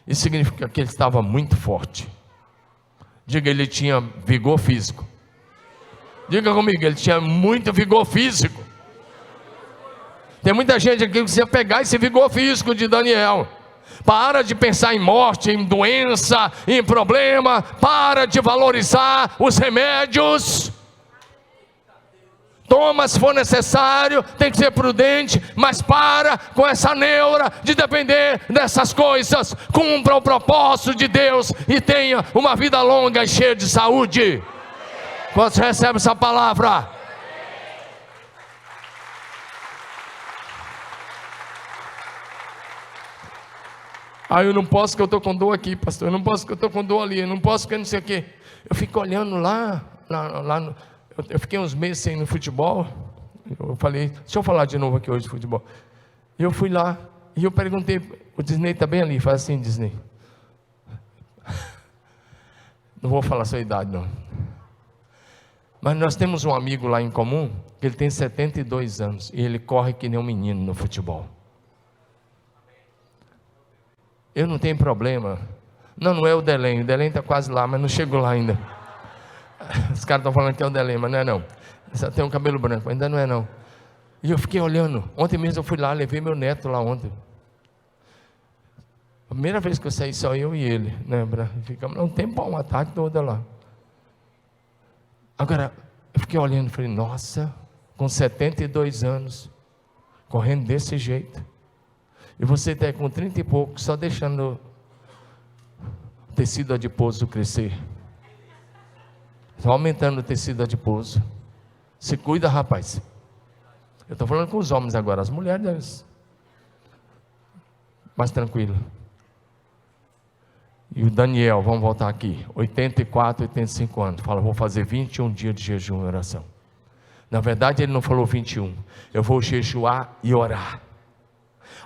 Isso significa que ele estava muito forte. Diga, ele tinha vigor físico. Diga comigo, ele tinha muito vigor físico. Tem muita gente aqui que precisa pegar esse vigor físico de Daniel. Para de pensar em morte, em doença, em problema. Para de valorizar os remédios. Toma se for necessário, tem que ser prudente, mas para com essa neura de depender dessas coisas. Cumpra o propósito de Deus e tenha uma vida longa e cheia de saúde. Quantos recebem essa palavra? Eu não posso que eu estou com dor aqui, pastor, eu não posso que eu estou com dor ali, eu não posso que eu não sei o quê. Eu fico olhando lá eu fiquei uns meses sem ir no futebol. Eu falei, deixa eu falar de novo aqui hoje de futebol. E eu fui lá, e eu perguntei, o Disney está bem ali, faz assim, Disney. Não vou falar a sua idade não. Mas nós temos um amigo lá em comum, que ele tem 72 anos, e ele corre que nem um menino no futebol. Eu não tenho problema. Não é o Delém está quase lá, mas não chegou lá ainda. Os caras estão falando que é o Delém, mas não é não. Só tem um cabelo branco, ainda não é não. E eu fiquei olhando. Ontem mesmo eu fui lá, levei meu neto lá ontem. A primeira vez que eu saí, só eu e ele, lembra? Ficamos um tempão, uma tarde toda lá. Agora, eu fiquei olhando e falei, nossa, com 72 anos, correndo desse jeito. E você está com 30 e pouco, só deixando o tecido adiposo crescer. Só aumentando o tecido adiposo. Se cuida, rapaz. Eu estou falando com os homens agora, as mulheres mais tranquilo. E o Daniel, vamos voltar aqui, 84, 85 anos, fala, vou fazer 21 dias de jejum e oração. Na verdade ele não falou 21, eu vou jejuar e orar.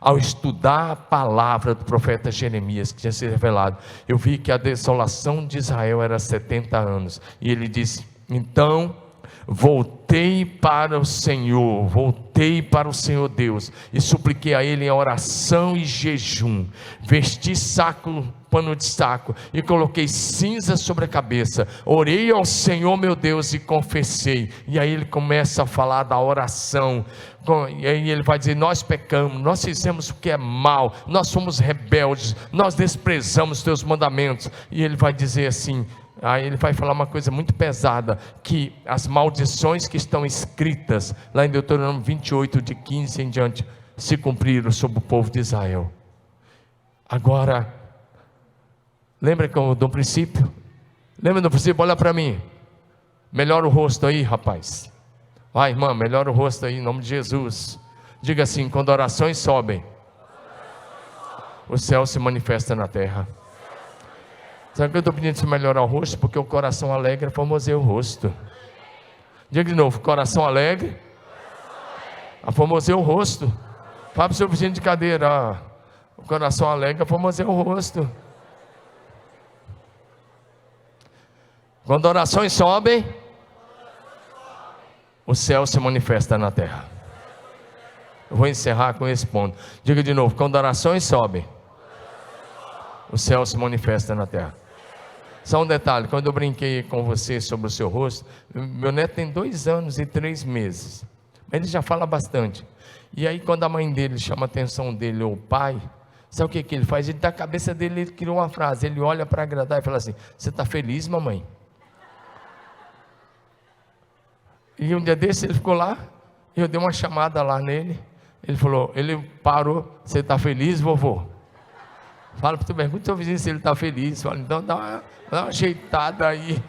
Ao estudar a palavra do profeta Jeremias, que tinha sido revelado, eu vi que a desolação de Israel era 70 anos, e ele disse, então voltei para o Senhor Deus, e supliquei a Ele em oração e jejum, vesti pano de saco, e coloquei cinza sobre a cabeça, orei ao Senhor meu Deus e confessei. E aí ele começa a falar da oração, e aí ele vai dizer, nós pecamos, nós fizemos o que é mal, nós somos rebeldes, nós desprezamos teus mandamentos. E ele vai dizer assim, aí ele vai falar uma coisa muito pesada, que as maldições que estão escritas lá em Deuteronômio 28, de 15 em diante, se cumpriram sobre o povo de Israel. Agora, lembra do princípio? Lembra do princípio? Olha para mim, melhora o rosto aí, rapaz. Vai, irmã, melhora o rosto aí, em nome de Jesus. Diga assim, quando orações sobem, o céu se manifesta na terra. Sabe que eu estou pedindo para você melhorar o rosto? Porque o coração alegre formoseia o rosto. Diga de novo, coração alegre formoseia o rosto. Fala para o seu vizinho de cadeira, o coração alegre formoseia o rosto. Quando orações sobem, o céu se manifesta na terra. Eu vou encerrar com esse ponto. Diga de novo, quando orações sobem, o céu se manifesta na terra. Só um detalhe, quando eu brinquei com você sobre o seu rosto, meu neto tem 2 anos e 3 meses, mas ele já fala bastante. E aí quando a mãe dele chama a atenção dele, ou o pai, sabe o que ele faz? Ele, da cabeça dele, ele criou uma frase, ele olha para agradar e fala assim: você está feliz, mamãe? E um dia desse ele ficou lá, eu dei uma chamada lá nele, ele falou, ele parou: você está feliz, vovô? Fala para tu, pergunta seu vizinho se ele está feliz. Fala, então dá uma ajeitada aí.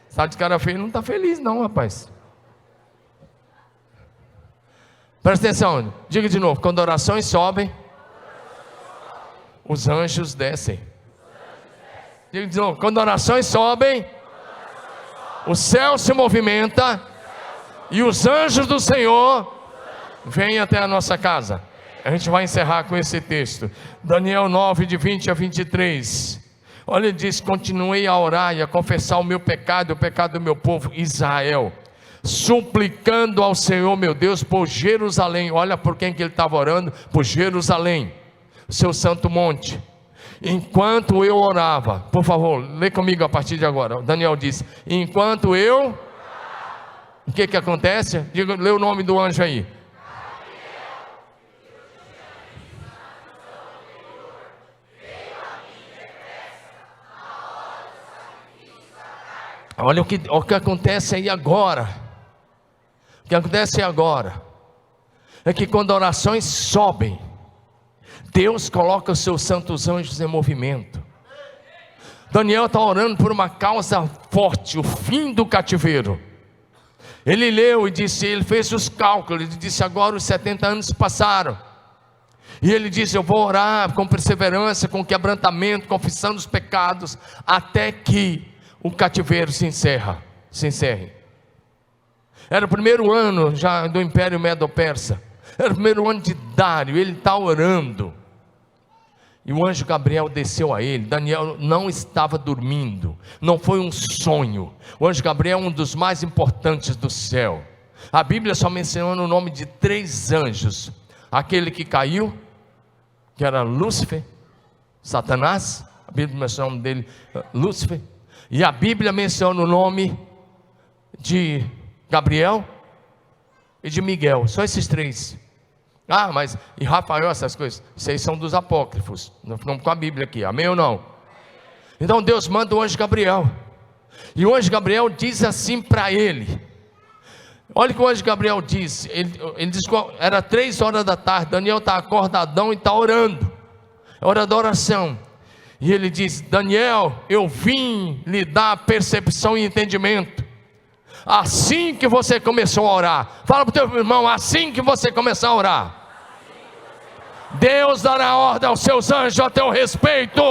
Sabe, de cara feio não está feliz não, rapaz. Presta atenção, diga de novo: quando orações sobem, os anjos descem. Diga de novo: quando orações sobem, o céu se movimenta e os anjos do Senhor vêm até a nossa casa. A gente vai encerrar com esse texto, Daniel 9, de 20 a 23. Olha, ele diz: continuei a orar e a confessar o meu pecado e o pecado do meu povo Israel, suplicando ao Senhor meu Deus por Jerusalém. Olha por quem que ele estava orando: por Jerusalém, seu santo monte. Enquanto eu orava, por favor, lê comigo a partir de agora. Daniel disse: enquanto eu, o que que acontece? Diga, lê o nome do anjo aí. Olha o que acontece aí agora. O que acontece agora é que quando orações sobem, Deus coloca os seus santos anjos em movimento. Daniel está orando por uma causa forte, o fim do cativeiro. Ele leu e disse, ele fez os cálculos, ele disse: agora os 70 anos passaram. E ele disse: eu vou orar com perseverança, com quebrantamento, confessando os pecados, até que o cativeiro se encerre. Era o primeiro ano já do Império Medo-Persa, era o primeiro ano de Dário. Ele está orando, e o anjo Gabriel desceu a ele. Daniel não estava dormindo, não foi um sonho. O anjo Gabriel é um dos mais importantes do céu. A Bíblia só menciona o nome de 3 anjos: aquele que caiu, que era Lúcifer, Satanás. A Bíblia menciona o nome dele, Lúcifer. E a Bíblia menciona o nome de Gabriel e de Miguel. Só esses 3. Ah, mas e Rafael, essas coisas, vocês são dos apócrifos. Não ficamos com a Bíblia aqui, amém ou não? Então Deus manda o anjo Gabriel, e o anjo Gabriel diz assim para ele. Olha o que o anjo Gabriel diz. Ele diz que era 3 horas da tarde, Daniel está acordadão e está orando, é hora da oração. E ele diz: Daniel, eu vim lhe dar percepção e entendimento. Assim que você começou a orar, fala para o teu irmão: assim que você começar a orar, Deus dará ordem aos seus anjos a teu respeito.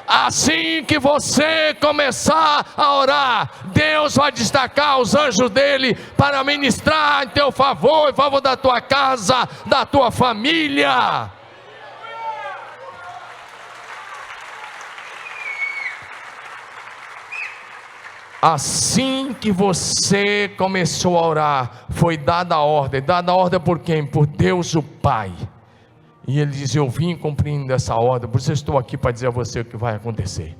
Assim que você começar a orar, Deus vai destacar os anjos dele para ministrar em teu favor, em favor da tua casa, da tua família. Assim que você começou a orar, foi dada a ordem. Dada a ordem por quem? Por Deus o Pai. E ele diz: eu vim cumprindo essa ordem, por isso eu estou aqui para dizer a você o que vai acontecer.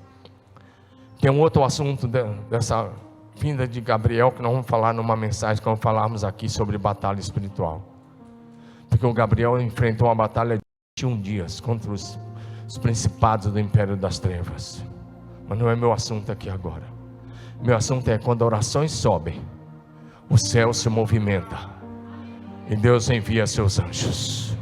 Tem um outro assunto dessa vinda de Gabriel, que nós vamos falar numa mensagem, quando falarmos aqui sobre batalha espiritual. Porque o Gabriel enfrentou uma batalha de 21 dias contra os principados do império das trevas. Mas não é meu assunto aqui agora. Meu assunto é: quando orações sobem, o céu se movimenta e Deus envia seus anjos.